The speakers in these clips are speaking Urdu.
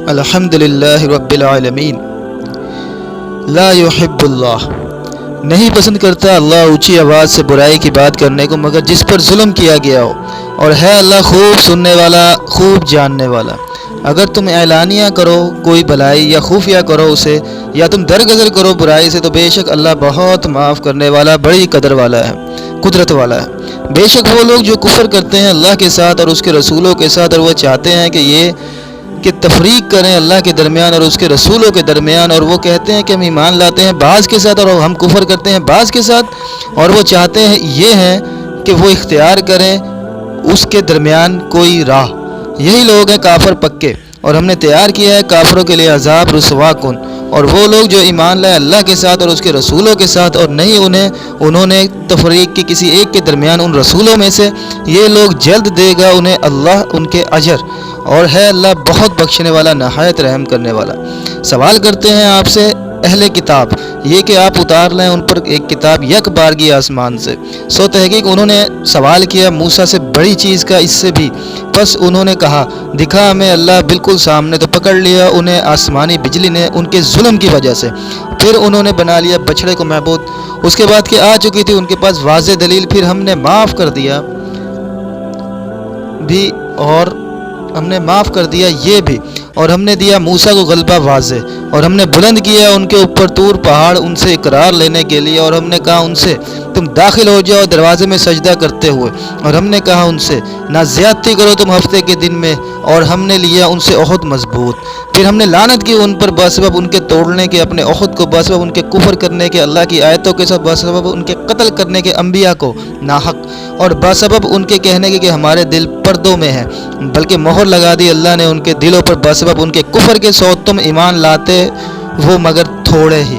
الحمدللہ رب العالمین لا يحب اللہ، نہیں پسند کرتا اللہ اونچی آواز سے برائی کی بات کرنے کو مگر جس پر ظلم کیا گیا ہو، اور ہے اللہ خوب سننے والا خوب جاننے والا۔ اگر تم اعلانیہ کرو کوئی بھلائی یا خفیہ کرو اسے، یا تم درگزر کرو برائی سے، تو بے شک اللہ بہت معاف کرنے والا بڑی قدرت والا ہے۔ بے شک وہ لوگ جو کفر کرتے ہیں اللہ کے ساتھ اور اس کے رسولوں کے ساتھ، اور وہ چاہتے ہیں کہ تفریق کریں اللہ کے درمیان اور اس کے رسولوں کے درمیان، اور وہ کہتے ہیں کہ ہم ایمان لاتے ہیں بعض کے ساتھ اور ہم کفر کرتے ہیں بعض کے ساتھ، اور وہ چاہتے ہیں یہ ہیں کہ وہ اختیار کریں اس کے درمیان کوئی راہ۔ یہی لوگ ہیں کافر پکے، اور ہم نے تیار کیا ہے کافروں کے لیے عذاب رسوا کن۔ اور وہ لوگ جو ایمان لائے اللہ کے ساتھ اور اس کے رسولوں کے ساتھ، اور نہیں انہوں نے تفریق کی کسی ایک کے درمیان ان رسولوں میں سے، یہ لوگ جلد دے گا انہیں اللہ ان کے اجر، اور ہے اللہ بہت بخشنے والا نہایت رحم کرنے والا۔ سوال کرتے ہیں آپ سے اہل کتاب یہ کہ آپ اتار لیں ان پر ایک کتاب یک بارگی آسمان سے، سو تحقیق انہوں نے سوال کیا موسیٰ سے بڑی چیز کا اس سے بھی، بس انہوں نے کہا دکھا ہمیں اللہ بالکل سامنے، تو پکڑ لیا انہیں آسمانی بجلی نے ان کے ظلم کی وجہ سے، پھر انہوں نے بنا لیا بچڑے کو معبود، اس کے بعد کہ آ چکی تھی ان کے پاس واضح دلیل، پھر ہم نے معاف کر دیا بھی، اور ہم نے معاف کر دیا یہ بھی، اور ہم نے دیا موسیٰ کو غلبہ واضح، اور ہم نے بلند کیا ان کے اوپر طور پہاڑ ان سے اقرار لینے کے لیے، اور ہم نے کہا ان سے تم داخل ہو جاؤ دروازے میں سجدہ کرتے ہوئے، اور ہم نے کہا ان سے نہ زیادتی کرو تم ہفتے کے دن میں، اور ہم نے لیا ان سے عہد مضبوط۔ پھر ہم نے لعنت کی ان پر بسبب ان کے توڑنے کے اپنے عہد کو، بسبب ان کے کفر کرنے کے اللہ کی آیتوں کے ساتھ، بسبب ان کے قتل کرنے کے انبیاء کو ناحق، اور بسبب ان کے کہنے کے کہ ہمارے دل پردوں میں ہیں، بلکہ مہر لگا دی اللہ نے ان کے دلوں پر بسبب ان کے کفر کے، سو تم ایمان لاتے وہ مگر تھوڑے ہی،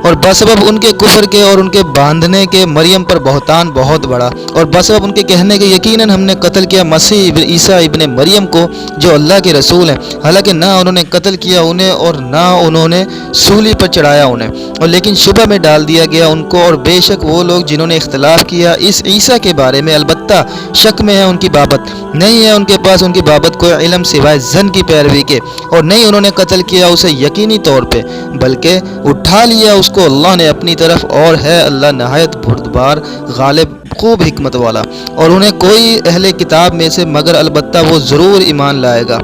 اور بسبب ان کے کفر کے اور ان کے باندھنے کے مریم پر بہتان بہت بڑا، اور بسبب ان کے کہنے کے یقیناً ہم نے قتل کیا مسیح ابن عیسیٰ ابن مریم کو جو اللہ کے رسول ہیں، حالانکہ نہ انہوں نے قتل کیا انہیں اور نہ انہوں نے سولی پر چڑھایا انہیں، اور لیکن شبہ میں ڈال دیا گیا ان کو، اور بے شک وہ لوگ جنہوں نے اختلاف کیا اس عیسیٰ کے بارے میں البتہ شک میں ہے ان کی بابت، نہیں ہے ان کے پاس ان کی بابت کوئی علم سوائے ظن کی پیروی کے، اور نہیں انہوں نے قتل کیا اسے یقینی طور پہ، بلکہ اٹھا لیا اس کو اللہ نے اپنی طرف، اور ہے اللہ نہایت بردبار غالب خوب حکمت والا۔ اور انہیں کوئی اہل کتاب میں سے مگر البتہ وہ ضرور ایمان لائے گا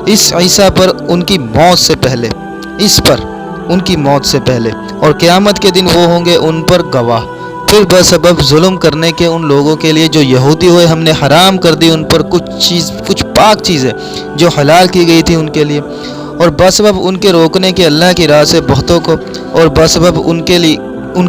اس عیسیٰ پر ان کی موت سے پہلے، اور قیامت کے دن وہ ہوں گے ان پر گواہ۔ پھر بسبب ظلم کرنے کے ان لوگوں کے لیے جو یہودی ہوئے ہم نے حرام کر دی ان پر کچھ پاک چیزیں جو حلال کی گئی تھی ان کے لیے، اور بسبب ان کے روکنے کے اللہ کی راہ سے بہتوں کو، اور بسبب ان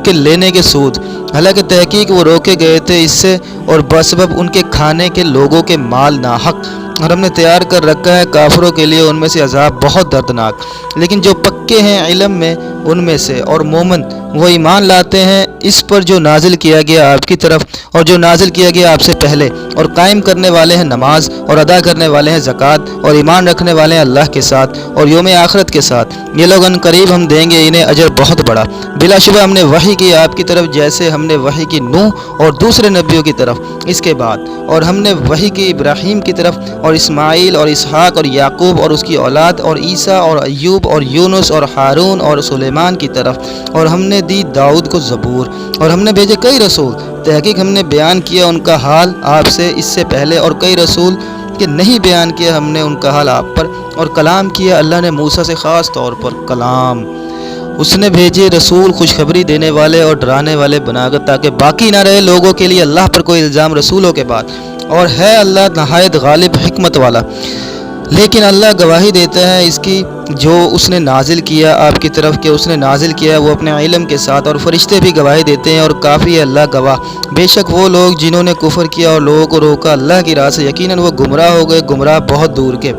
کے لینے کے سود، حالانکہ تحقیق وہ روکے گئے تھے اس سے، اور بسبب ان کے کھانے کے لوگوں کے مال ناحق، اور ہم نے تیار کر رکھا ہے کافروں کے لیے ان میں سے عذاب بہت دردناک۔ لیکن جو پکے ہیں علم میں ان میں سے اور مومن وہ ایمان لاتے ہیں اس پر جو نازل کیا گیا آپ کی طرف اور جو نازل کیا گیا آپ سے پہلے، اور قائم کرنے والے ہیں نماز اور ادا کرنے والے ہیں زکوٰۃ، اور ایمان رکھنے والے ہیں اللہ کے ساتھ اور یوم آخرت کے ساتھ، یہ لوگ ان قریب ہم دیں گے انہیں اجر بہت بڑا۔ بلا شبہ ہم نے وحی کی آپ کی طرف جیسے ہم نے وحی کی نوح اور دوسرے نبیوں کی طرف اس کے بعد، اور ہم نے وحی کی ابراہیم کی طرف اور اسماعیل اور اسحاق اور یعقوب اور اس کی اولاد اور عیسیٰ اور ایوب اور یونس اور ہارون اور سلیمان کی طرف، اور ہم نے دی داؤد کو زبور، اور ہم نے بھیجے کئی رسول، تحقیق ہم نے بیان کیا ان کا حال آپ سے اس سے پہلے، اور کئی رسول کہ نہیں بیان کیا ہم نے ان کا حال آپ پر، اور کلام کیا اللہ نے موسیٰ سے خاص طور پر کلام، اس نے بھیجے رسول خوشخبری دینے والے اور ڈرانے والے بنا کر تاکہ باقی نہ رہے لوگوں کے لیے اللہ پر کوئی الزام رسولوں کے بعد، اور ہے اللہ نہایت غالب حکمت والا۔ لیکن اللہ گواہی دیتا ہے اس کی جو اس نے نازل کیا آپ کی طرف کہ اس نے نازل کیا وہ اپنے علم کے ساتھ، اور فرشتے بھی گواہی دیتے ہیں، اور کافی ہے اللہ گواہ۔ بے شک وہ لوگ جنہوں نے کفر کیا اور لوگوں کو روکا اللہ کی راہ سے، یقیناً وہ گمراہ ہو گئے گمراہ بہت دور کے۔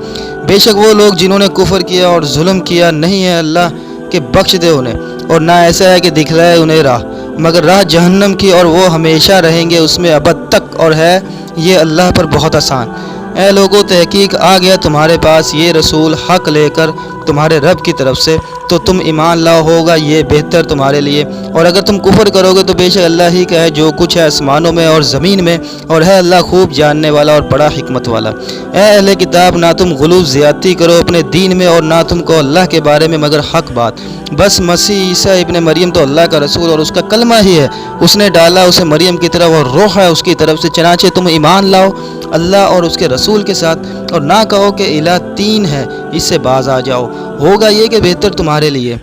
بے شک وہ لوگ جنہوں نے کفر کیا اور ظلم کیا نہیں ہے اللہ کہ بخش دے انہیں، اور نہ ایسا ہے کہ دکھلائے انہیں راہ، مگر راہ جہنم کی، اور وہ ہمیشہ رہیں گے اس میں ابد تک، اور ہے یہ اللہ پر بہت آسان۔ اے لوگو تحقیق آ گیا تمہارے پاس یہ رسول حق لے کر تمہارے رب کی طرف سے تو تم ایمان لاؤ، ہوگا یہ بہتر تمہارے لیے۔ اور اگر تم کفر کرو گے تو بے شک اللہ ہی کا ہے جو کچھ ہے آسمانوں میں اور زمین میں، اور ہے اللہ خوب جاننے والا اور بڑا حکمت والا۔ اے اہل کتاب، نہ تم غلو زیادتی کرو اپنے دین میں، اور نہ تم کو اللہ کے بارے میں مگر حق بات۔ بس مسیح عیسیٰ ابن مریم تو اللہ کا رسول اور اس کا کلمہ ہی ہے، اس نے ڈالا اسے مریم کی طرف اور روح ہے اس کی طرف سے، چنانچہ تم ایمان لاؤ اللہ اور اس کے رسول کے ساتھ، اور نہ کہو کہ الہ تین ہے، اس سے باز آ جاؤ، ہوگا یہ کہ بہتر تمہارے لیے۔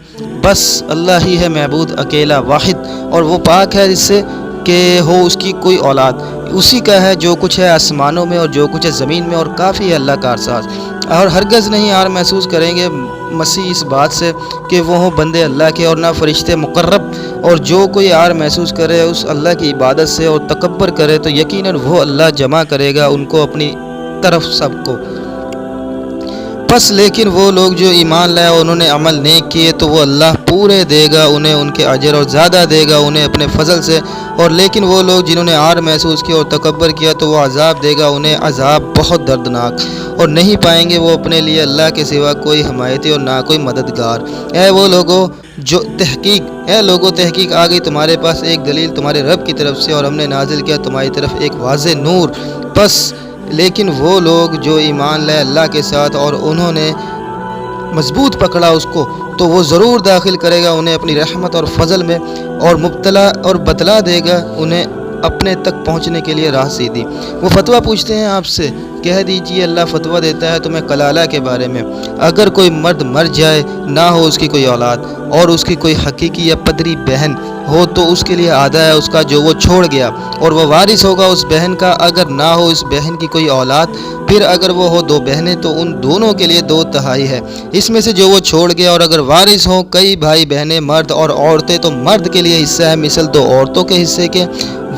بس اللہ ہی ہے معبود اکیلا واحد، اور وہ پاک ہے اس سے کہ ہو اس کی کوئی اولاد، اسی کا ہے جو کچھ ہے آسمانوں میں اور جو کچھ ہے زمین میں، اور کافی ہے اللہ کارساز۔ اور ہرگز نہیں عار محسوس کریں گے مسیح اس بات سے کہ وہ ہوں بندے اللہ کے، اور نہ فرشتے مقرب، اور جو کوئی عار محسوس کرے اس اللہ کی عبادت سے اور تکبر کرے تو یقیناً وہ اللہ جمع کرے گا ان کو اپنی طرف سب کو۔ بس لیکن وہ لوگ جو ایمان لائے اور انہوں نے عمل نیک کیے تو وہ اللہ پورے دے گا انہیں ان کے اجر، اور زیادہ دے گا انہیں اپنے فضل سے۔ اور لیکن وہ لوگ جنہوں نے عار محسوس کیا اور تکبر کیا تو وہ عذاب دے گا انہیں، عذاب بہت دردناک، اور نہیں پائیں گے وہ اپنے لیے اللہ کے سوا کوئی حمایتی اور نہ کوئی مددگار۔ اے لوگو تحقیق آ گئی تمہارے پاس ایک دلیل تمہارے رب کی طرف سے، اور ہم نے نازل کیا تمہاری طرف ایک واضح نور۔ بس لیکن وہ لوگ جو ایمان لائے اللہ کے ساتھ اور انہوں نے مضبوط پکڑا اس کو، تو وہ ضرور داخل کرے گا انہیں اپنی رحمت اور فضل میں، اور بتلا دے گا انہیں اپنے تک پہنچنے کے لیے راہ سیدھی۔ وہ فتویٰ پوچھتے ہیں آپ سے، کہہ دیجئے اللہ فتویٰ دیتا ہے تمہیں کلالہ کے بارے میں۔ اگر کوئی مرد مر جائے، نہ ہو اس کی کوئی اولاد، اور اس کی کوئی حقیقی یا پدری بہن ہو تو اس کے لیے آدھا ہے اس کا جو وہ چھوڑ گیا، اور وہ وارث ہوگا اس بہن کا اگر نہ ہو اس بہن کی کوئی اولاد۔ پھر اگر وہ ہو دو بہنیں تو ان دونوں کے لیے 2/3 ہے اس میں سے جو وہ چھوڑ گیا، اور اگر وارث ہوں کئی بھائی بہنیں مرد اور عورتیں تو مرد کے لیے حصہ ہے مثل 2 عورتوں کے حصے کے۔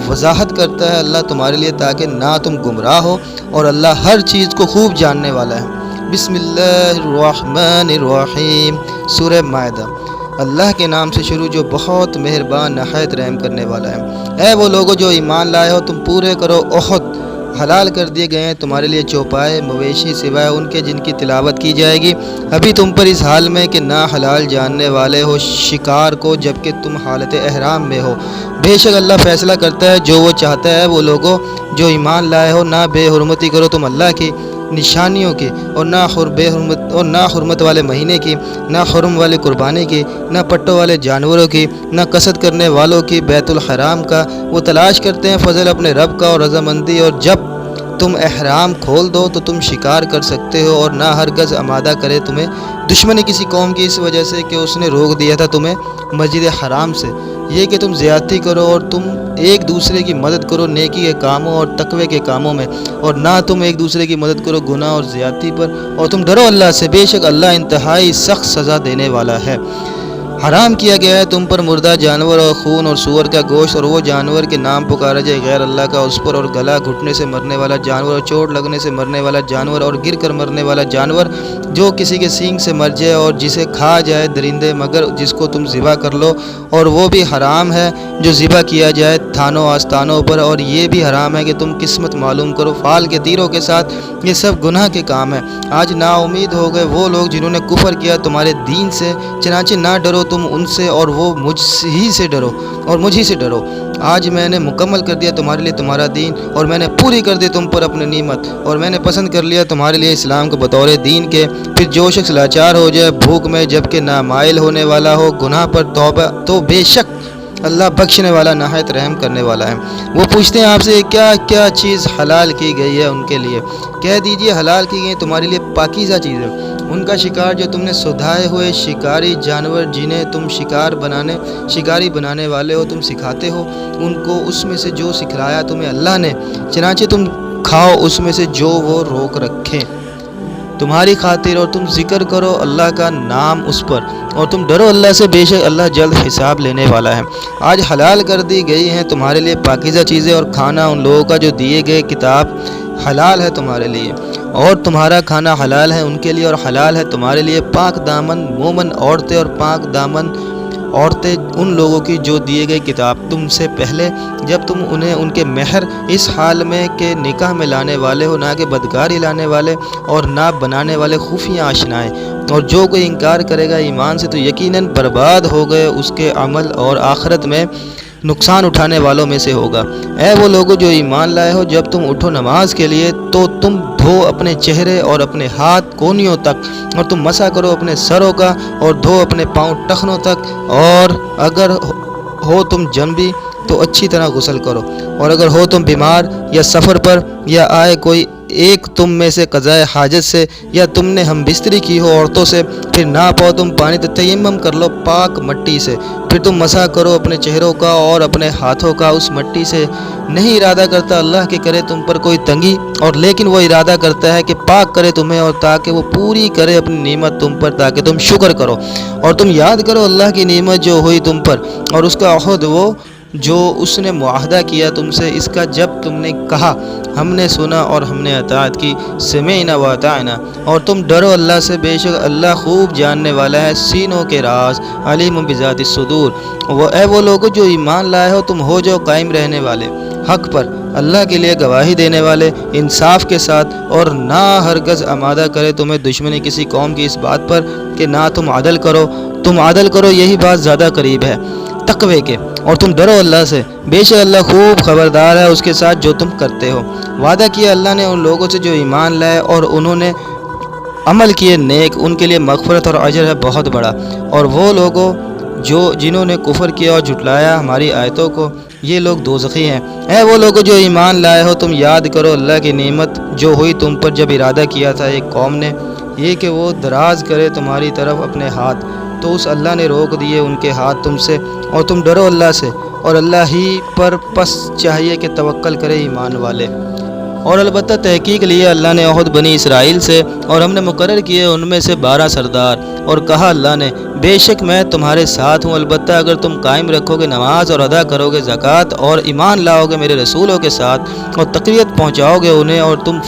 وضاحت کرتا ہے اللہ تمہارے لیے تاکہ نہ تم گمراہ ہو، اور اللہ ہر چیز کو خوب جاننے والا ہے۔ بسم اللہ الرحمن الرحیم۔ سورہ مائدہ۔ اللہ کے نام سے شروع جو بہت مہربان نہایت رحم کرنے والا ہے۔ اے وہ لوگو جو ایمان لائے ہو، تم پورے کرو عہد۔ حلال کر دیے گئے ہیں تمہارے لیے چوپائے مویشی سوائے ان کے جن کی تلاوت کی جائے گی ابھی تم پر، اس حال میں کہ نہ حلال جاننے والے ہو شکار کو جبکہ تم حالت احرام میں ہو۔ بے شک اللہ فیصلہ کرتا ہے جو وہ چاہتا ہے۔ وہ لوگوں جو ایمان لائے ہو، نہ بے حرمتی کرو تم اللہ کی نشانیوں کی، اور نہ حرمت والے مہینے کی، نہ حرم والے قربانی کی، نہ پٹوں والے جانوروں کی، نہ قصد کرنے والوں کی بیت الحرام کا۔ وہ تلاش کرتے ہیں فضل اپنے رب کا اور رضامندی، اور جب تم احرام کھول دو تو تم شکار کر سکتے ہو، اور نہ ہرگز آمادہ کرے تمہیں دشمنی کسی قوم کی اس وجہ سے کہ اس نے روک دیا تھا تمہیں مسجد حرام سے، یہ کہ تم زیادتی کرو اور تم ایک دوسرے کی مدد کرو نیکی کے کاموں اور تقوی کے کاموں میں، اور نہ تم ایک دوسرے کی مدد کرو گناہ اور زیادتی پر، اور تم ڈرو اللہ سے، بے شک اللہ انتہائی سخت سزا دینے والا ہے۔ حرام کیا گیا ہے تم پر مردہ جانور اور خون اور سور کا گوشت، اور وہ جانور کے نام پکارا جائے غیر اللہ کا اس پر، اور گلا گھٹنے سے مرنے والا جانور، اور چوٹ لگنے سے مرنے والا جانور، اور گر کر مرنے والا جانور جو کسی کے سینگ سے مر جائے، اور جسے کھا جائے درندے مگر جس کو تم ذبح کر لو، اور وہ بھی حرام ہے جو ذبح کیا جائے تھانوں آستانوں پر، اور یہ بھی حرام ہے کہ تم قسمت معلوم کرو فال کے تیروں کے ساتھ، یہ سب گناہ کے کام ہے۔ آج نا امید ہو گئے وہ لوگ جنہوں نے کفر کیا تمہارے دین سے، چنانچہ نہ ڈرو تم ان سے، اور وہ مجھ ہی سے ڈرو۔ آج میں نے مکمل کر دیا تمہارے لیے تمہارا دین، اور میں نے پوری کر دی تم پر اپنی نعمت، اور میں نے پسند کر لیا تمہارے لیے اسلام کو بطور دین کے۔ پھر جو شخص لاچار ہو جائے بھوک میں جبکہ نامائل ہونے والا ہو گناہ پر توبہ، تو بے شک اللہ بخشنے والا نہایت رحم کرنے والا ہے۔ وہ پوچھتے ہیں آپ سے کیا کیا چیز حلال کی گئی ہے ان کے لیے، کہہ دیجئے حلال کی گئی تمہارے لیے پاکیزہ چیزیں، ان کا شکار جو تم نے سدھائے ہوئے شکاری جانور جنہیں تم شکاری بنانے والے ہو تم سکھاتے ہو ان کو اس میں سے جو سکھلایا تمہیں اللہ نے، چنانچہ تم کھاؤ اس میں سے جو وہ روک رکھیں تمہاری خاطر، اور تم ذکر کرو اللہ کا نام اس پر، اور تم ڈرو اللہ سے، بے شک اللہ جلد حساب لینے والا ہے۔ آج حلال کر دی گئی ہیں تمہارے لیے پاکیزہ چیزیں، اور کھانا ان لوگوں کا جو دیے گئے کتاب حلال ہے تمہارے لیے، اور تمہارا کھانا حلال ہے ان کے لیے، اور حلال ہے تمہارے لیے پاک دامن مومن عورتیں اور پاک دامن عورتیں ان لوگوں کی جو دیے گئی کتاب تم سے پہلے، جب تم انہیں ان کے مہر اس حال میں کہ نکاح میں لانے والے ہو، نہ کہ بدکاری لانے والے اور نہ بنانے والے خفیہ آشنائیں، اور جو کوئی انکار کرے گا ایمان سے تو یقیناً برباد ہو گئے اس کے عمل، اور آخرت میں نقصان اٹھانے والوں میں سے ہوگا۔ اے وہ لوگو جو ایمان لائے ہو، جب تم اٹھو نماز کے لیے تو تم دھو اپنے چہرے اور اپنے ہاتھ کونیوں تک، اور تم مسح کرو اپنے سروں کا، اور دھو اپنے پاؤں ٹخنوں تک، اور اگر ہو تم جنبی تو اچھی طرح غسل کرو، اور اگر ہو تم بیمار یا سفر پر، یا آئے کوئی ایک تم میں سے قضائے حاجت سے، یا تم نے ہم بستری کی ہو عورتوں سے، پھر نہ پاؤ تم پانی تو تیمم کر لو پاک مٹی سے، پھر تم مسح کرو اپنے چہروں کا اور اپنے ہاتھوں کا اس مٹی سے۔ نہیں ارادہ کرتا اللہ کہ کرے تم پر کوئی تنگی، اور لیکن وہ ارادہ کرتا ہے کہ پاک کرے تمہیں، اور تاکہ وہ پوری کرے اپنی نعمت تم پر، تاکہ تم شکر کرو، اور تم یاد کرو اللہ کی نعمت جو ہوئی تم پر، اور اس کا عہد وہ جو اس نے معاہدہ کیا تم سے، اس کا جب تم نے کہا ہم نے سنا اور ہم نے اطاعت کی، سمعنا و اطعنا، اور تم ڈرو اللہ سے، بے شک اللہ خوب جاننے والا ہے سینوں کے راز، علیم بذات الصدور۔ وہ لوگوں جو ایمان لائے ہو، تم ہو جاؤ قائم رہنے والے حق پر، اللہ کے لیے گواہی دینے والے انصاف کے ساتھ، اور نہ ہرگز آمادہ کرے تمہیں دشمنی کسی قوم کی اس بات پر کہ نہ تم عدل کرو، تم عدل کرو، یہی بات زیادہ قریب ہے تقوی کے، اور تم ڈرو اللہ سے، بے شک اللہ خوب خبردار ہے اس کے ساتھ جو تم کرتے ہو۔ وعدہ کیا اللہ نے ان لوگوں سے جو ایمان لائے اور انہوں نے عمل کیے نیک، ان کے لیے مغفرت اور اجر ہے بہت بڑا، اور وہ لوگوں جنہوں نے کفر کیا اور جھٹلایا ہماری آیتوں کو، یہ لوگ دوزخی ہیں۔ اے وہ لوگوں جو ایمان لائے ہو، تم یاد کرو اللہ کی نعمت جو ہوئی تم پر جب ارادہ کیا تھا ایک قوم نے یہ کہ وہ دراز کرے تمہاری طرف اپنے ہاتھ، تو اس اللہ نے روک دیے ان کے ہاتھ تم سے، اور تم ڈرو اللہ سے، اور اللہ ہی پر پس چاہیے کہ توکل کرے ایمان والے۔ اور البتہ تحقیق لیے اللہ نے عہد بنی اسرائیل سے، اور ہم نے مقرر کیے ان میں سے 12 سردار، اور کہا اللہ نے بے شک میں تمہارے ساتھ ہوں، البتہ اگر تم قائم رکھو گے نماز اور ادا کرو گے زکوٰۃ اور ایمان لاؤ گے میرے رسولوں کے ساتھ اور تقویت پہنچاؤ گے انہیں، اور تم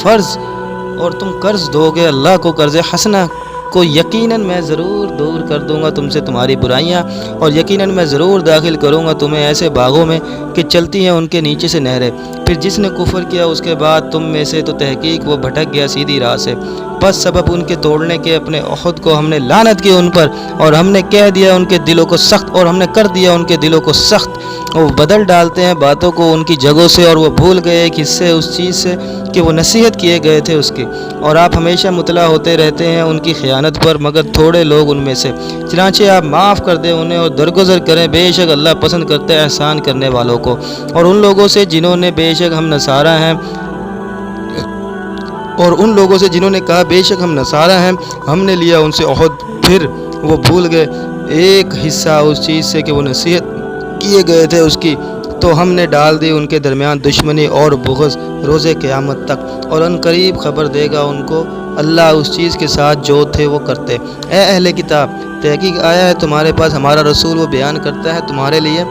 قرض دو گے اللہ کو قرض حسنہ کو، یقیناً میں ضرور دور کر دوں گا تم سے تمہاری برائیاں، اور یقیناً میں ضرور داخل کروں گا تمہیں ایسے باغوں میں کہ چلتی ہیں ان کے نیچے سے نہریں۔ پھر جس نے کفر کیا اس کے بعد تم میں سے تو تحقیق وہ بھٹک گیا سیدھی راہ سے، بس سبب ان کے توڑنے کے اپنے عہد کو ہم نے لعنت کی ان پر، اور ہم نے کہہ دیا ان کے دلوں کو سخت، اور ہم نے کر دیا ان کے دلوں کو سخت، وہ بدل ڈالتے ہیں باتوں کو ان کی جگہوں سے، اور وہ بھول گئے ایک حصے اس چیز سے کہ وہ نصیحت کیے گئے تھے اس کی، اور آپ ہمیشہ مطلع ہوتے رہتے ہیں ان کی خیانت پر، مگر تھوڑے لوگ ان میں سے، چنانچہ آپ معاف کر دیں انہیں اور درگزر کریں، بے شک اللہ پسند کرتے ہیں احسان کرنے والوں کو۔ اور ان لوگوں سے جنہوں نے بے شک ہم نصارہ ہیں، اور ان لوگوں سے جنہوں نے کہا بے شک ہم نصارہ ہیں، ہم نے لیا ان سے عہد، پھر وہ بھول گئے ایک حصہ اس چیز سے کہ وہ نصیحت کیے گئے تھے اس کی، تو ہم نے ڈال دی ان کے درمیان دشمنی اور بغض روز قیامت تک، اور ان قریب خبر دے گا ان کو اللہ اس چیز کے ساتھ جو تھے وہ کرتے۔ اے اہل کتاب، تحقیق آیا ہے تمہارے پاس ہمارا رسول، وہ بیان کرتا ہے تمہارے لیے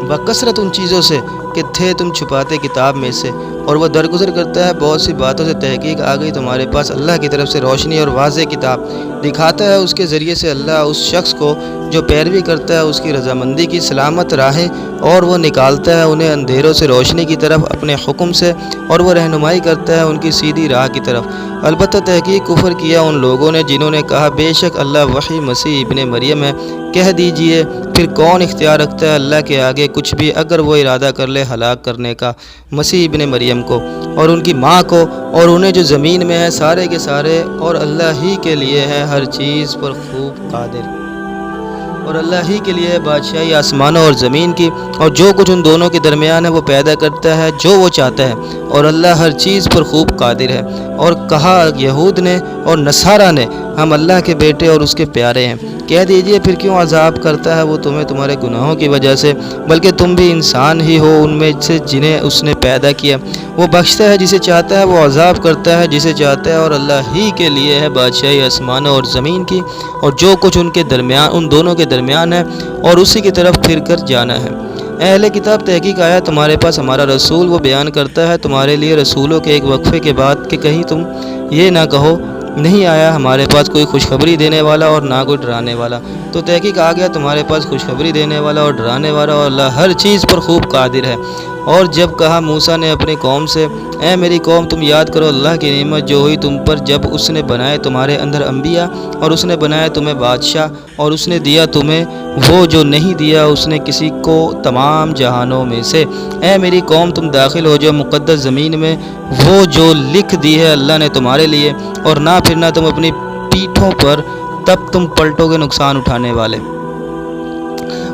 بکثرت ان چیزوں سے کہ تھے تم چھپاتے کتاب میں سے، اور وہ درگزر کرتا ہے بہت سی باتوں سے، تحقیق آ گئی تمہارے پاس اللہ کی طرف سے روشنی اور واضح کتاب، دکھاتا ہے اس کے ذریعے سے اللہ اس شخص کو جو پیروی کرتا ہے اس کی رضامندی کی سلامت راہیں، اور وہ نکالتا ہے انہیں اندھیروں سے روشنی کی طرف اپنے حکم سے، اور وہ رہنمائی کرتا ہے ان کی سیدھی راہ کی طرف۔ البتہ تحقیق کفر کیا ان لوگوں نے جنہوں نے کہا بے شک اللہ وحی مسیح ابن مریم ہے، کہہ دیجئے پھر کون اختیار رکھتا ہے اللہ کے آگے کچھ بھی اگر وہ ارادہ کر لے ہلاک کرنے کا مسیح ابن مریم کو اور ان کی ماں کو اور انہیں جو زمین میں ہے سارے کے سارے، اور اللہ ہی کے لیے ہے ہر چیز پر خوب قادر، اور اللہ ہی کے لیے بادشاہی آسمانوں اور زمین کی، اور جو کچھ ان دونوں کے درمیان ہے وہ پیدا کرتا ہے جو وہ چاہتا ہے، اور اللہ ہر چیز پر خوب قادر ہے۔ اور کہا یہود نے اور نصارہ نے ہم اللہ کے بیٹے اور اس کے پیارے ہیں، کہہ دیجئے پھر کیوں عذاب کرتا ہے وہ تمہیں تمہارے گناہوں کی وجہ سے، بلکہ تم بھی انسان ہی ہو ان میں سے جنہیں اس نے پیدا کیا، وہ بخشتا ہے جسے چاہتا ہے، وہ عذاب کرتا ہے جسے چاہتا ہے، اور اللہ ہی کے لیے ہے بادشاہی آسمانوں اور زمین کی، اور جو کچھ ان کے درمیان ان دونوں کے درمیان ہے، اور اسی کی طرف پھر کر جانا ہے۔ اے اہل کتاب، تحقیق آیا تمہارے پاس ہمارا رسول، وہ بیان کرتا ہے تمہارے لیے رسولوں کے ایک وقفے کے بعد کہ کہیں تم یہ نہ کہو نہیں آیا ہمارے پاس کوئی خوشخبری دینے والا اور نہ کوئی ڈرانے والا، تو تحقیق آ گیا تمہارے پاس خوشخبری دینے والا اور ڈرانے والا، اور اللہ ہر چیز پر خوب قادر ہے۔ اور جب کہا موسیٰ نے اپنی قوم سے، اے میری قوم تم یاد کرو اللہ کی نعمت جو ہوئی تم پر جب اس نے بنائے تمہارے اندر انبیاء، اور اس نے بنایا تمہیں بادشاہ، اور اس نے دیا تمہیں وہ جو نہیں دیا اس نے کسی کو تمام جہانوں میں سے۔ اے میری قوم تم داخل ہو جاؤ مقدس زمین میں، وہ جو لکھ دی ہے اللہ نے تمہارے لیے، اور نہ پھرنا تم اپنی پیٹھوں پر، تب تم پلٹو گے نقصان اٹھانے والے۔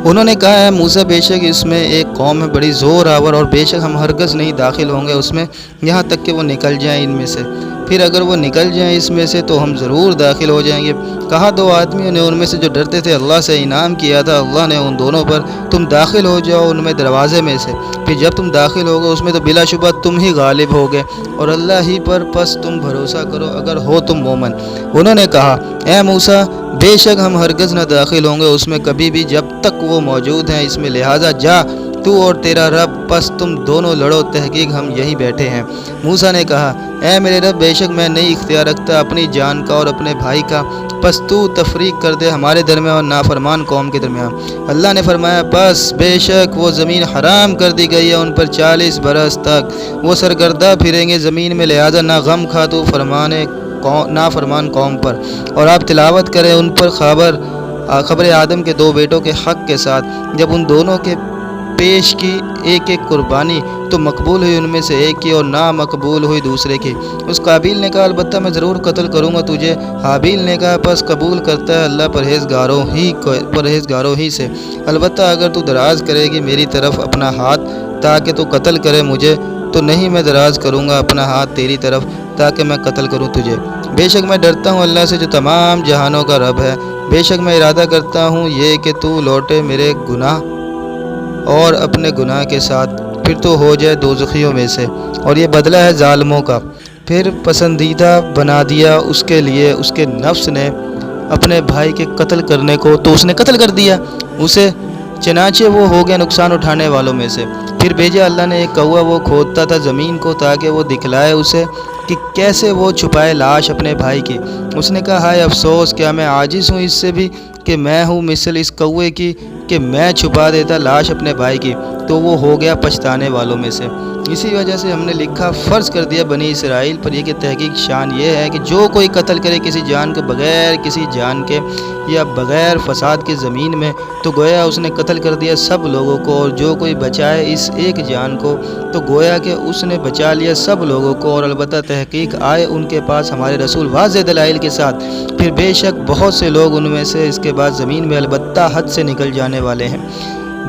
انہوں نے کہا ہے موسیٰ بے شک اس میں ایک قوم ہے بڑی زور آور، اور بے شک ہم ہرگز نہیں داخل ہوں گے اس میں یہاں تک کہ وہ نکل جائیں ان میں سے، پھر اگر وہ نکل جائیں اس میں سے تو ہم ضرور داخل ہو جائیں گے۔ کہا دو آدمیوں نے ان میں سے جو ڈرتے تھے اللہ سے انعام کیا تھا اللہ نے ان دونوں پر، تم داخل ہو جاؤ ان میں دروازے میں سے، پھر جب تم داخل ہوگے اس میں تو بلا شبہ تم ہی غالب ہوگے، اور اللہ ہی پر پس تم بھروسہ کرو اگر ہو تم مومن۔ انہوں نے کہا اے موسیٰ بے شک ہم ہرگز نہ داخل ہوں گے اس میں کبھی بھی جب تک وہ موجود ہیں اس میں، لہٰذا جا تو اور تیرا رب، پس تم دونوں لڑو، تحقیق ہم یہیں بیٹھے ہیں۔ موسیٰ نے کہا اے میرے رب بے شک میں نہیں اختیار رکھتا اپنی جان کا اور اپنے بھائی کا، پس تو تفریق کر دے ہمارے درمیان اور نافرمان قوم کے درمیان۔ اللہ نے فرمایا بس بے شک وہ زمین حرام کر دی گئی ہے ان پر 40 برس تک، وہ سرگردہ پھریں گے زمین میں، لہٰذا نہ غم کھا تو نافرمان قوم پر، اور آپ تلاوت کریں ان پر خبر آدم کے 2 بیٹوں کے حق کے ساتھ، جب ان دونوں کے پیش کی ایک ایک قربانی تو مقبول ہوئی ان میں سے ایک کی اور نا مقبول ہوئی دوسرے کی۔ اس قابیل نے کہا البتہ میں ضرور قتل کروں گا تجھے، حابیل نے کہا پس قبول کرتا ہے اللہ پرہیزگاروں ہی سے، البتہ اگر تو دراز کرے گی میری طرف اپنا ہاتھ تاکہ تو قتل کرے مجھے تو نہیں میں دراز کروں گا اپنا ہاتھ تیری طرف تاکہ میں قتل کروں تجھے۔ بے شک میں ڈرتا ہوں اللہ سے جو تمام جہانوں کا رب ہے، بے شک میں ارادہ کرتا ہوں یہ کہ تو لوٹے میرے گناہ اور اپنے گناہ کے ساتھ، پھر تو ہو جائے دوزخیوں میں سے، اور یہ بدلہ ہے ظالموں کا۔ پھر پسندیدہ بنا دیا اس کے لیے اس کے نفس نے اپنے بھائی کے قتل کرنے کو، تو اس نے قتل کر دیا اسے، چنانچہ وہ ہو گیا نقصان اٹھانے والوں میں سے۔ پھر بھیجا اللہ نے ایک کوا، وہ کھودتا تھا زمین کو تاکہ وہ دکھلائے اسے کہ کیسے وہ چھپائے لاش اپنے بھائی کی۔ اس نے کہا ہائے افسوس، کیا میں عاجز ہوں اس سے بھی کہ میں ہوں مثل اس کوے کی کہ میں چھپا دیتا لاش اپنے بھائی کی، تو وہ ہو گیا پچھتانے والوں میں سے۔ اسی وجہ سے ہم نے لکھا فرض کر دیا بنی اسرائیل پر یہ کہ تحقیق شان یہ ہے کہ جو کوئی قتل کرے کسی جان کو بغیر کسی جان کے یا بغیر فساد کے زمین میں، تو گویا اس نے قتل کر دیا سب لوگوں کو، اور جو کوئی بچائے اس ایک جان کو تو گویا کہ اس نے بچا لیا سب لوگوں کو، اور البتہ تحقیق آئے ان کے پاس ہمارے رسول واضح دلائل کے ساتھ، پھر بے شک بہت سے لوگ ان میں سے اس کے بعد زمین میں البتہ حد سے نکل جانے والے ہیں۔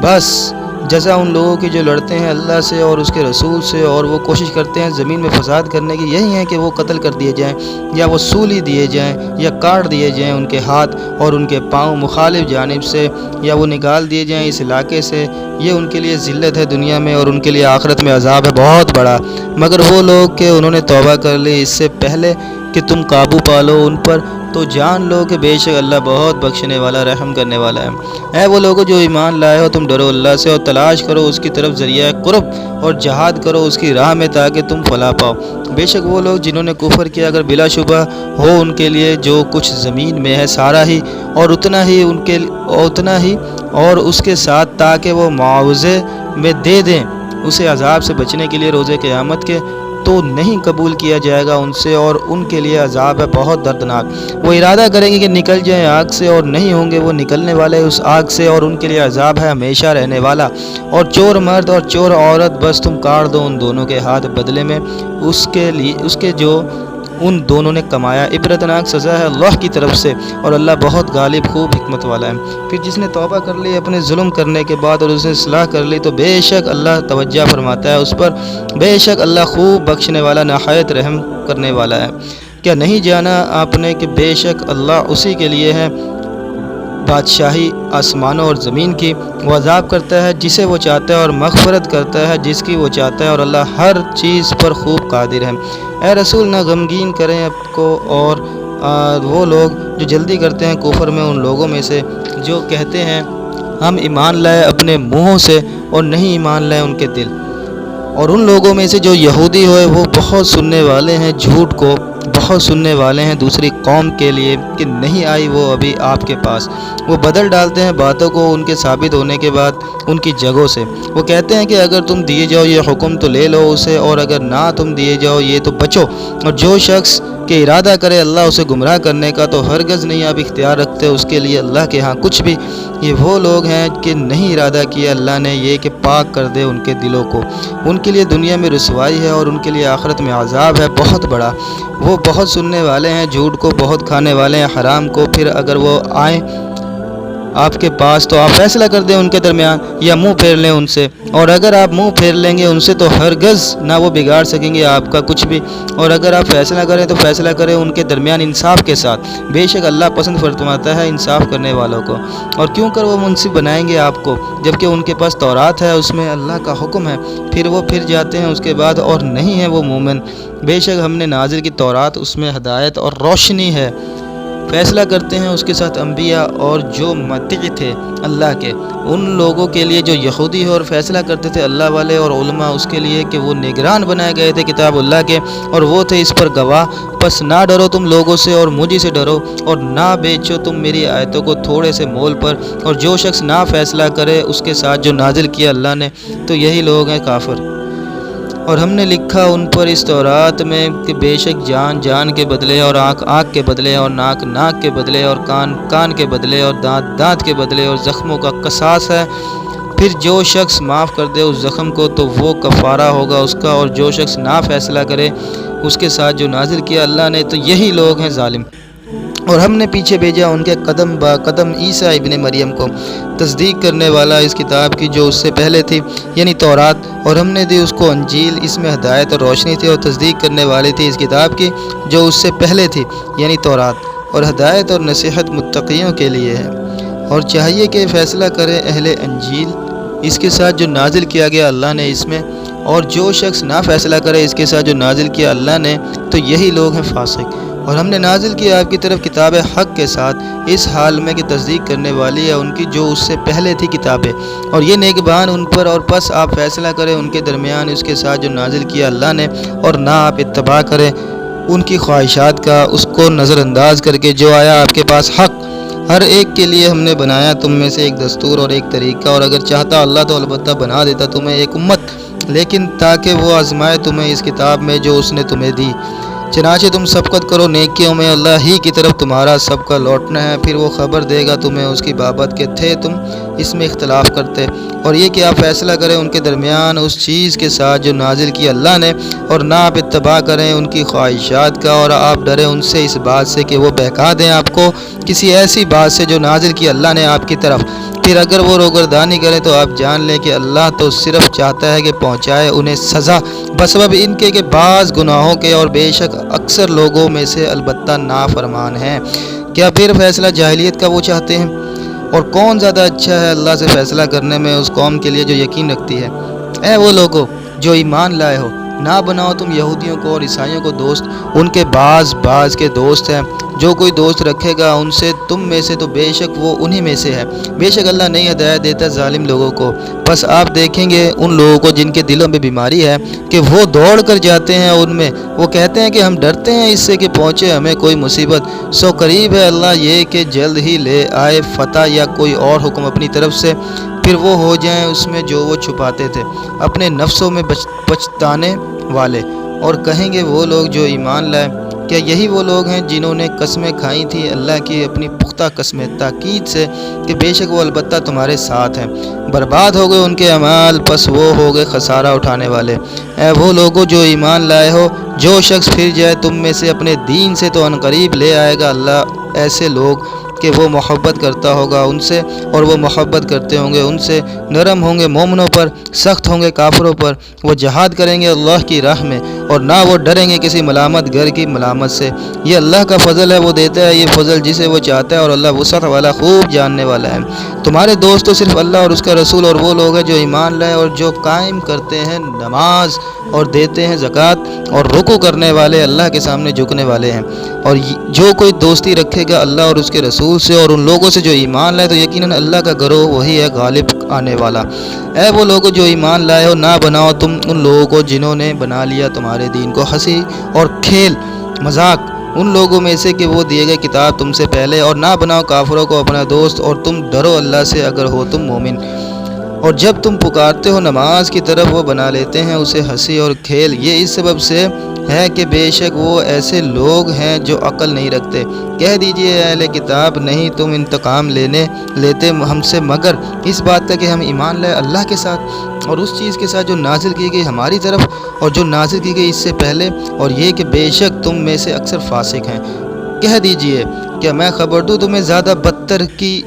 بس جزا ان لوگوں کی جو لڑتے ہیں اللہ سے اور اس کے رسول سے، اور وہ کوشش کرتے ہیں زمین میں فساد کرنے کی، یہی ہے کہ وہ قتل کر دیے جائیں یا وہ سولی دیے جائیں یا کاٹ دیے جائیں ان کے ہاتھ اور ان کے پاؤں مخالف جانب سے، یا وہ نکال دیے جائیں اس علاقے سے۔ یہ ان کے لیے ذلت ہے دنیا میں، اور ان کے لیے آخرت میں عذاب ہے بہت بڑا۔ مگر وہ لوگ کہ انہوں نے توبہ کر لی اس سے پہلے کہ تم قابو پالو ان پر، تو جان لو کہ بے شک اللہ بہت بخشنے والا رحم کرنے والا ہے۔ اے وہ لوگوں جو ایمان لائے ہو تم ڈرو اللہ سے اور تلاش کرو اس کی طرف ذریعہ قرب، اور جہاد کرو اس کی راہ میں تاکہ تم فلاح پاؤ۔ بے شک وہ لوگ جنہوں نے کفر کیا اگر بلا شبہ ہو ان کے لیے جو کچھ زمین میں ہے سارا ہی اور اتنا ہی اور اس کے ساتھ تاکہ وہ معاوضے میں دے دیں اسے عذاب سے بچنے کے لیے روز قیامت کے، تو نہیں قبول کیا جائے گا ان سے، اور ان کے لیے عذاب ہے بہت دردناک۔ وہ ارادہ کریں گے کہ نکل جائیں آگ سے اور نہیں ہوں گے وہ نکلنے والے اس آگ سے، اور ان کے لیے عذاب ہے ہمیشہ رہنے والا۔ اور چور مرد اور چور عورت بس تم کاٹ دو ان دونوں کے ہاتھ بدلے میں اس کے جو ان دونوں نے کمایا، عبرتناک سزا ہے اللہ کی طرف سے، اور اللہ بہت غالب خوب حکمت والا ہے۔ پھر جس نے توبہ کر لی اپنے ظلم کرنے کے بعد اور اس نے اصلاح کر لی تو بے شک اللہ توجہ فرماتا ہے اس پر، بے شک اللہ خوب بخشنے والا نہایت رحم کرنے والا ہے۔ کیا نہیں جانا آپ نے کہ بے شک اللہ اسی کے لیے ہے بادشاہی آسمانوں اور زمین کی، وہ عذاب کرتا ہے جسے وہ چاہتا ہے اور مغفرت کرتا ہے جس کی وہ چاہتا ہے، اور اللہ ہر چیز پر خوب قادر ہے۔ اے رسول نہ غمگین کریں آپ کو اور وہ لوگ جو جلدی کرتے ہیں کفر میں ان لوگوں میں سے جو کہتے ہیں ہم ایمان لائے اپنے منہوں سے اور نہیں ایمان لائے ان کے دل، اور ان لوگوں میں سے جو یہودی ہوئے وہ بہت سننے والے ہیں جھوٹ کو، بہت سننے والے ہیں دوسری قوم کے لیے کہ نہیں آئی وہ ابھی آپ کے پاس۔ وہ بدل ڈالتے ہیں باتوں کو ان کے ثابت ہونے کے بعد ان کی جگہوں سے۔ وہ کہتے ہیں کہ اگر تم دیے جاؤ یہ حکم تو لے لو اسے، اور اگر نہ تم دیے جاؤ یہ تو بچو۔ اور جو شخص کہ ارادہ کرے اللہ اسے گمراہ کرنے کا تو ہرگز نہیں آپ اختیار رکھتے اس کے لیے اللہ کے ہاں کچھ بھی۔ یہ وہ لوگ ہیں کہ نہیں ارادہ کیا اللہ نے یہ کہ پاک کر دے ان کے دلوں کو، ان کے لیے دنیا میں رسوائی ہے اور ان کے لیے آخرت میں عذاب ہے بہت بڑا۔ وہ بہت سننے والے ہیں جھوٹ کو، بہت کھانے والے ہیں حرام کو۔ پھر اگر وہ آئیں آپ کے پاس تو آپ فیصلہ کر دیں ان کے درمیان یا منہ پھیر لیں ان سے، اور اگر آپ منہ پھیر لیں گے ان سے تو ہرگز نہ وہ بگاڑ سکیں گے آپ کا کچھ بھی۔ اور اگر آپ فیصلہ کریں تو فیصلہ کریں ان کے درمیان انصاف کے ساتھ، بے شک اللہ پسند فرماتا ہے انصاف کرنے والوں کو۔ اور کیوں کر وہ منصف بنائیں گے آپ کو جبکہ ان کے پاس تورات ہے، اس میں اللہ کا حکم ہے، پھر وہ پھر جاتے ہیں اس کے بعد اور نہیں ہیں وہ مومن۔ بے شک ہم نے نازل کی تورات، اس میں ہدایت اور روشنی ہے۔ فیصلہ کرتے ہیں اس کے ساتھ انبیاء اور جو مطیع تھے اللہ کے، ان لوگوں کے لیے جو یہودی ہے، اور فیصلہ کرتے تھے اللہ والے اور علماء اس کے لیے کہ وہ نگران بنائے گئے تھے کتاب اللہ کے، اور وہ تھے اس پر گواہ۔ پس نہ ڈرو تم لوگوں سے اور مجھ سے ڈرو، اور نہ بیچو تم میری آیتوں کو تھوڑے سے مول پر۔ اور جو شخص نہ فیصلہ کرے اس کے ساتھ جو نازل کیا اللہ نے تو یہی لوگ ہیں کافر۔ اور ہم نے لکھا ان پر اس تورات میں کہ بے شک جان جان کے بدلے، اور آنکھ آنکھ کے بدلے، اور ناک ناک کے بدلے، اور کان کان کے بدلے، اور دانت دانت کے بدلے، اور زخموں کا قصاص ہے۔ پھر جو شخص معاف کر دے اس زخم کو تو وہ کفارہ ہوگا اس کا، اور جو شخص نہ فیصلہ کرے اس کے ساتھ جو نازل کیا اللہ نے تو یہی لوگ ہیں ظالم۔ اور ہم نے پیچھے بھیجا ان کے قدم با قدم عیسیٰ ابن مریم کو، تصدیق کرنے والا اس کتاب کی جو اس سے پہلے تھی یعنی تورات، اور ہم نے دی اس کو انجیل، اس میں ہدایت اور روشنی تھی، اور تصدیق کرنے والی تھی اس کتاب کی جو اس سے پہلے تھی یعنی تورات، اور ہدایت اور نصیحت متقیوں کے لیے ہے۔ اور چاہیے کہ فیصلہ کرے اہل انجیل اس کے ساتھ جو نازل کیا گیا اللہ نے اس میں، اور جو شخص نہ فیصلہ کرے اس کے ساتھ جو نازل کیا اللہ نے تو یہی لوگ ہیں فاسق۔ اور ہم نے نازل کیا آپ کی طرف کتاب حق کے ساتھ اس حال میں کہ تصدیق کرنے والی ہے ان کی جو اس سے پہلے تھی کتابیں، اور یہ نیکبان ان پر، اور پس آپ فیصلہ کریں ان کے درمیان اس کے ساتھ جو نازل کیا اللہ نے، اور نہ آپ اتباع کریں ان کی خواہشات کا، اس کو نظر انداز کر کے جو آیا آپ کے پاس حق۔ ہر ایک کے لیے ہم نے بنایا تم میں سے ایک دستور اور ایک طریقہ، اور اگر چاہتا اللہ تو البتہ بنا دیتا تمہیں ایک امت، لیکن تاکہ وہ آزمائے تمہیں اس کتاب میں جو اس نے تمہیں دی۔ چنانچہ تم سبقت کرو نیکیوں میں، اللہ ہی کی طرف تمہارا سب کا لوٹنا ہے، پھر وہ خبر دے گا تمہیں اس کی بابت کہ تھے تم اس میں اختلاف کرتے۔ اور یہ کہ آپ فیصلہ کریں ان کے درمیان اس چیز کے ساتھ جو نازل کی اللہ نے، اور نہ آپ اتباع کریں ان کی خواہشات کا، اور آپ ڈریں ان سے اس بات سے کہ وہ بہکا دیں آپ کو کسی ایسی بات سے جو نازل کی اللہ نے آپ کی طرف۔ پھر اگر وہ روگردانی کریں تو آپ جان لیں کہ اللہ تو صرف چاہتا ہے کہ پہنچائے انہیں سزا بسبب ان کے کہ بعض گناہوں کے، اور بے شک اکثر لوگوں میں سے البتہ نافرمان ہیں۔ کیا پھر فیصلہ جاہلیت کا وہ چاہتے ہیں؟ اور کون زیادہ اچھا ہے اللہ سے فیصلہ کرنے میں اس قوم کے لیے جو یقین رکھتی ہے۔ اے وہ لوگوں جو ایمان لائے ہو، نہ بناؤ تم یہودیوں کو اور عیسائیوں کو دوست، ان کے بعض کے دوست ہیں، جو کوئی دوست رکھے گا ان سے تم میں سے تو بے شک وہ انہی میں سے ہے۔ بے شک اللہ نہیں ہدایت دیتا ظالم لوگوں کو۔ بس آپ دیکھیں گے ان لوگوں کو جن کے دلوں میں بیماری ہے کہ وہ دوڑ کر جاتے ہیں ان میں، وہ کہتے ہیں کہ ہم ڈرتے ہیں اس سے کہ پہنچے ہمیں کوئی مصیبت، سو قریب ہے اللہ یہ کہ جلد ہی لے آئے فتح یا کوئی اور حکم اپنی طرف سے، پھر وہ ہو جائیں اس میں جو وہ چھپاتے تھے اپنے نفسوں میں پچھتانے والے۔ اور کہیں گے وہ لوگ جو ایمان لائے، کیا یہی وہ لوگ ہیں جنہوں نے قسمیں کھائی تھیں اللہ کی اپنی پختہ قسمیں تاکید سے کہ بے شک وہ البتہ تمہارے ساتھ ہیں؟ برباد ہو گئے ان کے اعمال، پس وہ ہو گئے خسارہ اٹھانے والے۔ اے وہ لوگوں جو ایمان لائے ہو، جو شخص پھر جائے تم میں سے اپنے دین سے تو عنقریب لے آئے گا اللہ ایسے لوگ کہ وہ محبت کرتا ہوگا ان سے اور وہ محبت کرتے ہوں گے ان سے، نرم ہوں گے مومنوں پر، سخت ہوں گے کافروں پر، وہ جہاد کریں گے اللہ کی راہ میں اور نہ وہ ڈریں گے کسی ملامت گر کی ملامت سے۔ یہ اللہ کا فضل ہے، وہ دیتا ہے یہ فضل جسے وہ چاہتا ہے، اور اللہ وسعت والا خوب جاننے والا ہے۔ تمہارے دوست تو صرف اللہ اور اس کا رسول اور وہ لوگ ہیں جو ایمان لائے اور جو قائم کرتے ہیں نماز اور دیتے ہیں زکوٰۃ اور رکوع کرنے والے اللہ کے سامنے جھکنے والے ہیں۔ اور جو کوئی دوستی رکھے گا اللہ اور اس کے رسول سے اور ان لوگوں سے جو ایمان لائے تو یقیناً اللہ کا گروہ وہی ہے غالب آنے والا۔ اے وہ لوگوں جو ایمان لائے ہو، نہ بناؤ تم ان لوگوں کو جنہوں نے بنا لیا تمہارے دین کو ہنسی اور کھیل مذاق ان لوگوں میں سے کہ وہ دیے گئے کتاب تم سے پہلے، اور نہ بناؤ کافروں کو اپنا دوست، اور تم ڈرو اللہ سے اگر ہو تم مومن۔ اور جب تم پکارتے ہو نماز کی طرف، وہ بنا لیتے ہیں اسے ہنسی اور کھیل، یہ اس سبب سے ہے کہ بے شک وہ ایسے لوگ ہیں جو عقل نہیں رکھتے۔ کہہ دیجئے اے اہل کتاب، نہیں تم انتقام لیتے ہم سے مگر اس بات کا کہ ہم ایمان لائے اللہ کے ساتھ اور اس چیز کے ساتھ جو نازل کی گئی ہماری طرف اور جو نازل کی گئی اس سے پہلے، اور یہ کہ بے شک تم میں سے اکثر فاسق ہیں۔ کہہ دیجئے کیا میں خبر دوں تمہیں زیادہ بدتر کی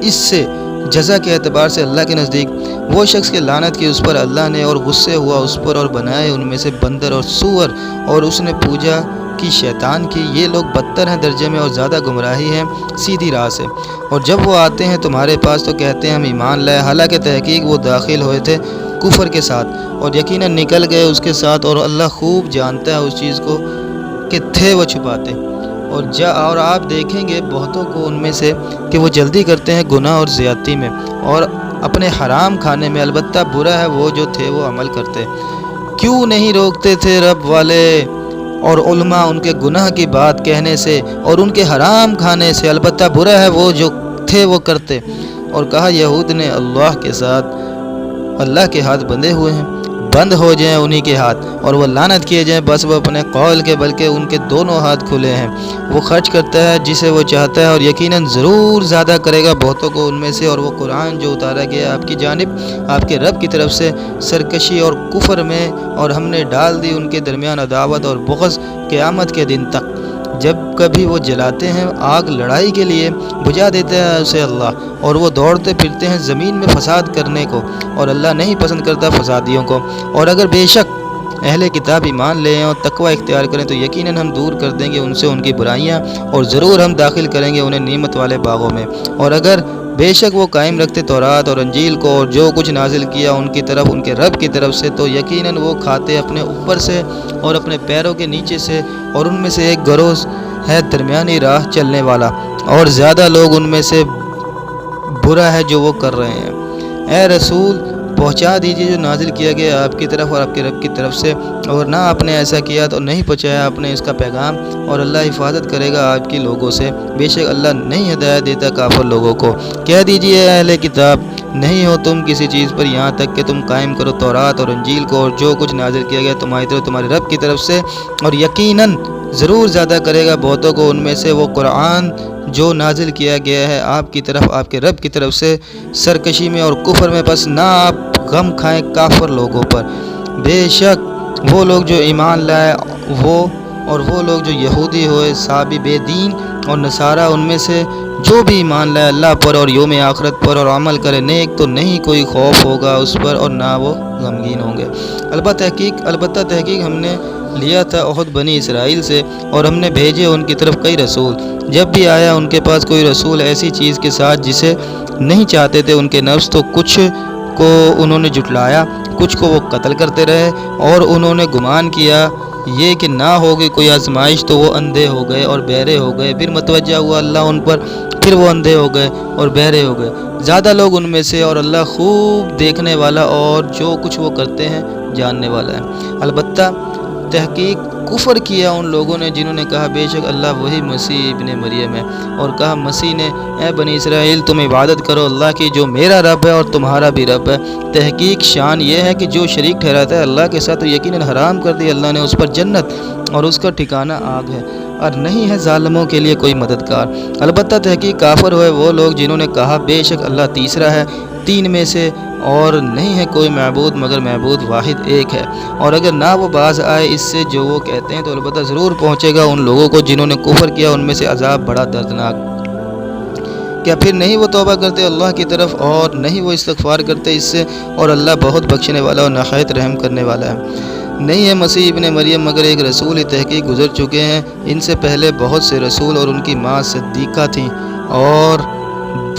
اس سے جزا کے اعتبار سے اللہ کے نزدیک؟ وہ شخص کے لعنت کی اس پر اللہ نے، اور غصے ہوا اس پر، اور بنائے ان میں سے بندر اور سور، اور اس نے پوجا کی شیطان کی، یہ لوگ بدتر ہیں درجے میں اور زیادہ گمراہی ہیں سیدھی راہ سے۔ اور جب وہ آتے ہیں تمہارے پاس تو کہتے ہیں ہم ایمان لائے، حالانکہ تحقیق وہ داخل ہوئے تھے کفر کے ساتھ، اور یقیناً نکل گئے اس کے ساتھ، اور اللہ خوب جانتا ہے اس چیز کو کہ تھے وہ چھپاتے۔ اور آپ دیکھیں گے بہتوں کو ان میں سے کہ وہ جلدی کرتے ہیں گناہ اور زیادتی میں اور اپنے حرام کھانے میں، البتہ برا ہے وہ جو تھے وہ عمل کرتے۔ کیوں نہیں روکتے تھے رب والے اور علماء ان کے گناہ کی بات کہنے سے اور ان کے حرام کھانے سے، البتہ برا ہے وہ جو تھے وہ کرتے۔ اور کہا یہود نے اللہ کے ہاتھ بندھے ہوئے ہیں، بند ہو جائیں انہی کے ہاتھ، اور وہ لعنت کیے جائیں بس وہ اپنے قول کے، بلکہ ان کے دونوں ہاتھ کھلے ہیں، وہ خرچ کرتا ہے جسے وہ چاہتا ہے، اور یقیناً ضرور زیادہ کرے گا بہتوں کو ان میں سے۔ اور وہ قرآن جو اتارا گیا آپ کی جانب آپ کے رب کی طرف سے سرکشی اور کفر میں، اور ہم نے ڈال دی ان کے درمیان عداوت اور بغض قیامت کے دن تک۔ جب کبھی وہ جلاتے ہیں آگ لڑائی کے لیے، بجھا دیتا ہے اسے اللہ، اور وہ دوڑتے پھرتے ہیں زمین میں فساد کرنے کو، اور اللہ نہیں پسند کرتا فسادیوں کو۔ اور اگر بے شک اہل کتاب ایمان لیں اور تقوی اختیار کریں تو یقیناً ہم دور کر دیں گے ان سے ان کی برائیاں، اور ضرور ہم داخل کریں گے انہیں نعمت والے باغوں میں۔ اور اگر بے شک وہ قائم رکھتے تورات اور انجیل کو اور جو کچھ نازل کیا ان کی طرف ان کے رب کی طرف سے، تو یقیناً وہ کھاتے اپنے اوپر سے اور اپنے پیروں کے نیچے سے، اور ان میں سے ایک گروہ ہے درمیانی راہ چلنے والا، اور زیادہ لوگ ان میں سے برا ہے جو وہ کر رہے ہیں۔ اے رسول پہنچا دیجیے جو نازل کیا گیا آپ کی طرف اور آپ کے رب کی طرف سے، اور نہ آپ نے ایسا کیا تو نہیں پہنچایا آپ نے اس کا پیغام، اور اللہ حفاظت کرے گا آپ کی لوگوں سے، بے شک اللہ نہیں ہدایت دیتا کافر لوگوں کو۔ کہہ دیجیے اے اہل کتاب، نہیں ہو تم کسی چیز پر یہاں تک کہ تم قائم کرو تورات اور انجیل کو اور جو کچھ نازل کیا گیا تمہاری طرف تمہارے رب کی طرف سے، اور یقیناً ضرور زیادہ کرے گا بہتوں کو ان میں سے وہ قرآن جو نازل کیا گیا ہے آپ کی طرف آپ کے رب کی طرف سے سرکشی میں اور کفر میں، پس نہ آپ غم کھائیں کافر لوگوں پر۔ بے شک وہ لوگ جو ایمان لائے وہ لوگ جو یہودی ہوئے صابی بے دین اور نصارہ، ان میں سے جو بھی ایمان لائے اللہ پر اور یوم آخرت پر اور عمل کرے نیک، تو نہیں کوئی خوف ہوگا اس پر اور نہ وہ غمگین ہوں گے۔ البتہ تحقیق ہم نے لیا تھا عہد بنی اسرائیل سے، اور ہم نے بھیجے ان کی طرف کئی رسول۔ جب بھی آیا ان کے پاس کوئی رسول ایسی چیز کے ساتھ جسے نہیں چاہتے تھے ان کے نفس، تو کچھ کو انہوں نے جھٹلایا، کچھ کو وہ قتل کرتے رہے، اور انہوں نے گمان کیا یہ کہ نہ ہوگی کوئی آزمائش، تو وہ اندھے ہو گئے اور بہرے ہو گئے، پھر متوجہ ہوا اللہ ان پر، پھر وہ اندھے ہو گئے اور بہرے ہو گئے، زیادہ لوگ ان میں سے، اور اللہ خوب دیکھنے والا اور جو کچھ وہ کرتے ہیں جاننے والا ہے۔ البتہ تحقیق کفر کیا ان لوگوں نے جنہوں نے کہا بے شک اللہ وہی مسیح ابن مریم ہے، اور کہا مسیح نے اے بنی اسرائیل تم عبادت کرو اللہ کی جو میرا رب ہے اور تمہارا بھی رب ہے۔ تحقیق شان یہ ہے کہ جو شریک ٹھہراتا ہے اللہ کے ساتھ تو یقیناً حرام کر دی اللہ نے اس پر جنت، اور اس کا ٹھکانہ آگ ہے، اور نہیں ہے ظالموں کے لیے کوئی مددگار۔ البتہ تحقیق کافر ہوئے وہ لوگ جنہوں نے کہا بے شک اللہ تیسرا ہے تین میں سے، اور نہیں ہے کوئی معبود مگر معبود واحد ایک ہے، اور اگر نہ وہ باز آئے اس سے جو وہ کہتے ہیں تو البتہ ضرور پہنچے گا ان لوگوں کو جنہوں نے کفر کیا ان میں سے عذاب بڑا دردناک۔ کیا پھر نہیں وہ توبہ کرتے اللہ کی طرف اور نہیں وہ استغفار کرتے اس سے، اور اللہ بہت بخشنے والا اور نہایت رحم کرنے والا ہے۔ نہیں ہے مسیح ابن مریم مگر ایک رسول ہی، تحقیق گزر چکے ہیں ان سے پہلے بہت سے رسول، اور ان کی ماں صدیقہ تھیں، اور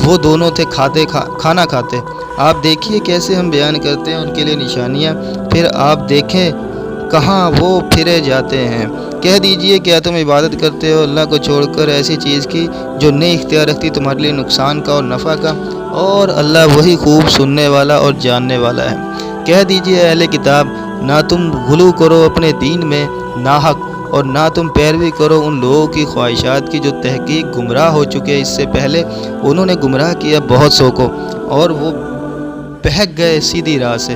وہ دونوں تھے کھانا کھاتے۔ آپ دیکھیے کیسے ہم بیان کرتے ہیں ان کے لیے نشانیاں، پھر آپ دیکھیں کہاں وہ پھرے جاتے ہیں۔ کہہ دیجئے کیا تم عبادت کرتے ہو اللہ کو چھوڑ کر ایسی چیز کی جو نہیں اختیار رکھتی تمہارے لیے نقصان کا اور نفع کا، اور اللہ وہی خوب سننے والا اور جاننے والا ہے۔ کہہ دیجئے اہل کتاب نہ تم غلو کرو اپنے دین میں ناحق، اور نہ تم پیروی کرو ان لوگوں کی خواہشات کی جو تحقیق گمراہ ہو چکے اس سے پہلے. انہوں نے گمراہ کیا بہت سو کو اور وہ بہک گئے سیدھی راہ سے.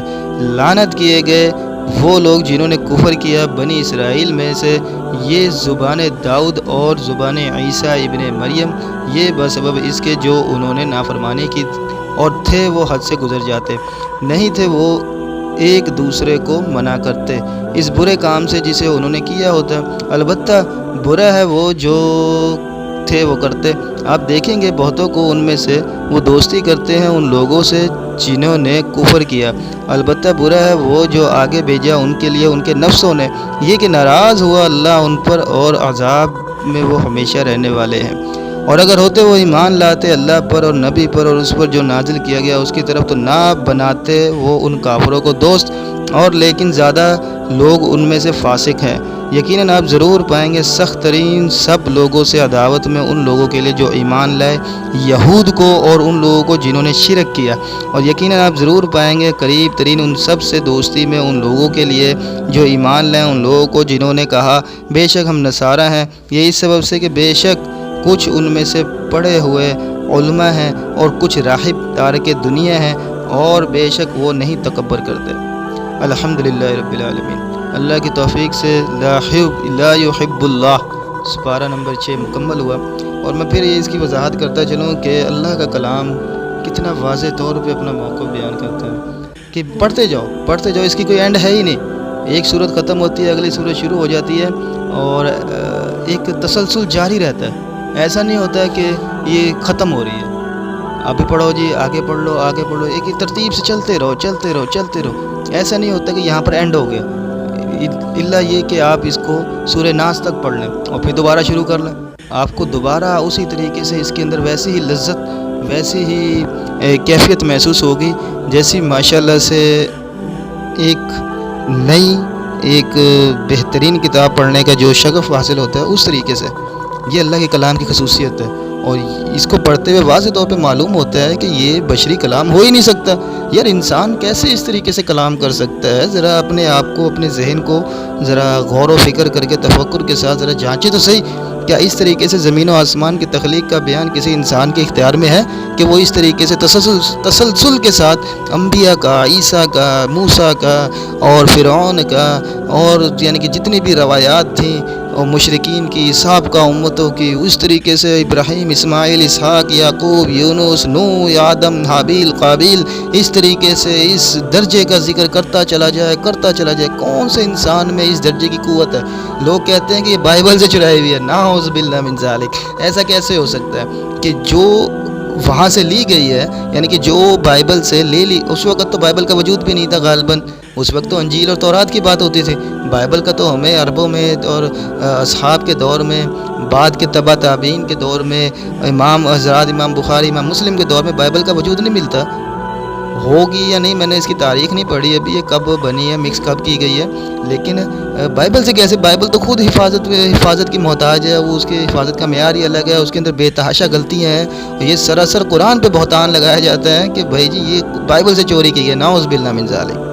لعنت کیے گئے وہ لوگ جنہوں نے کفر کیا بنی اسرائیل میں سے. یہ زبان داؤد اور زبان عیسیٰ ابن مریم یہ بسبب اس کے جو انہوں نے نافرمانی کی اور تھے وہ حد سے گزر جاتے. نہیں تھے وہ ایک دوسرے کو منع کرتے اس برے کام سے جسے انہوں نے کیا ہوتا. البتہ برا ہے وہ جو تھے وہ کرتے. آپ دیکھیں گے بہتوں کو ان میں سے وہ دوستی کرتے ہیں ان لوگوں سے جنہوں نے کفر کیا. البتہ برا ہے وہ جو آگے بھیجا ان کے لیے ان کے نفسوں نے یہ کہ ناراض ہوا اللہ ان پر اور عذاب میں وہ ہمیشہ رہنے والے ہیں. اور اگر ہوتے وہ ایمان لاتے اللہ پر اور نبی پر اور اس پر جو نازل کیا گیا اس کی طرف تو نہ بناتے وہ ان کافروں کو دوست. اور لیکن زیادہ لوگ ان میں سے فاسق ہیں. یقیناً آپ ضرور پائیں گے سخت ترین سب لوگوں سے عداوت میں ان لوگوں کے لیے جو ایمان لائے یہود کو اور ان لوگوں کو جنہوں نے شرک کیا. اور یقیناً آپ ضرور پائیں گے قریب ترین ان سب سے دوستی میں ان لوگوں کے لیے جو ایمان لائے ان لوگوں کو جنہوں نے کہا بے شک ہم نصارہ ہیں. یہ اس سبب سے کہ بے شک کچھ ان میں سے پڑھے ہوئے علماء ہیں اور کچھ راہب تارک دنیا ہیں اور بے شک وہ نہیں تکبر کرتے. الحمدللہ رب العالمین. اللہ کی توفیق سے لا یحب اللہ سپارہ نمبر 6 مکمل ہوا. اور میں پھر یہ اس کی وضاحت کرتا چلوں کہ اللہ کا کلام کتنا واضح طور پہ اپنا موقف بیان کرتا ہے کہ پڑھتے جاؤ اس کی کوئی اینڈ ہے ہی نہیں. ایک صورت ختم ہوتی ہے اگلی صورت شروع ہو جاتی ہے اور ایک تسلسل جاری رہتا ہے. ایسا نہیں ہوتا ہے کہ یہ ختم ہو رہی ہے ابھی پڑھو جی آگے پڑھ لو ایک ترتیب سے چلتے رہو. ایسا نہیں ہوتا کہ یہاں پر اینڈ ہو گیا الا یہ کہ آپ اس کو سورہ ناس تک پڑھ لیں اور پھر دوبارہ شروع کر لیں. آپ کو دوبارہ اسی طریقے سے اس کے اندر ویسی ہی لذت ویسی ہی کیفیت محسوس ہوگی جیسی ماشاءاللہ سے ایک بہترین کتاب پڑھنے کا جو شغف حاصل ہوتا ہے اس طریقے سے. یہ اللہ کے کلام کی خصوصیت ہے اور اس کو پڑھتے ہوئے واضح طور پہ معلوم ہوتا ہے کہ یہ بشری کلام ہو ہی نہیں سکتا. یار انسان کیسے اس طریقے سے کلام کر سکتا ہے؟ ذرا اپنے آپ کو اپنے ذہن کو ذرا غور و فکر کر کے تفکر کے ساتھ ذرا جانچے تو صحیح. کیا اس طریقے سے زمین و آسمان کی تخلیق کا بیان کسی انسان کے اختیار میں ہے کہ وہ اس طریقے سے تسلسل کے ساتھ انبیاء کا عیسیٰ کا موسیٰ کا اور فرعون کا اور یعنی کہ جتنی بھی روایات تھیں اور مشرکین کی سابقہ امتوں کی اس طریقے سے ابراہیم اسماعیل اسحاق یعقوب یونس نوح آدم حابیل قابیل اس طریقے سے اس درجے کا ذکر کرتا چلا جائے. کون سے انسان میں اس درجے کی قوت ہے؟ لوگ کہتے ہیں کہ یہ بائبل سے چرائی ہوئی ہے. نعوذ باللہ من ذالک. ایسا کیسے ہو سکتا ہے کہ جو وہاں سے لی گئی ہے یعنی کہ جو بائبل سے لے لی اس وقت تو بائبل کا وجود بھی نہیں تھا غالباً. اس وقت تو انجیل اور تورات کی بات ہوتی تھی. بائبل کا تو ہمیں عربوں میں اور اصحاب کے دور میں بعد کے تبع تابعین کے دور میں امام حضرات امام بخاری امام مسلم کے دور میں بائبل کا وجود نہیں ملتا. ہوگی یا نہیں میں نے اس کی تاریخ نہیں پڑھی ابھی یہ کب بنی ہے مکس کب کی گئی ہے. لیکن بائبل سے کیسے؟ بائبل تو خود حفاظت کی محتاج ہے. وہ اس کی حفاظت کا معیار ہی الگ ہے. اس کے اندر بے تحاشا غلطیاں ہیں. یہ سراسر قرآن پہ بہتان لگایا جاتا ہے کہ بھائی جی یہ بائبل سے چوری کی ہے. نعوذ باللہ من ذالک.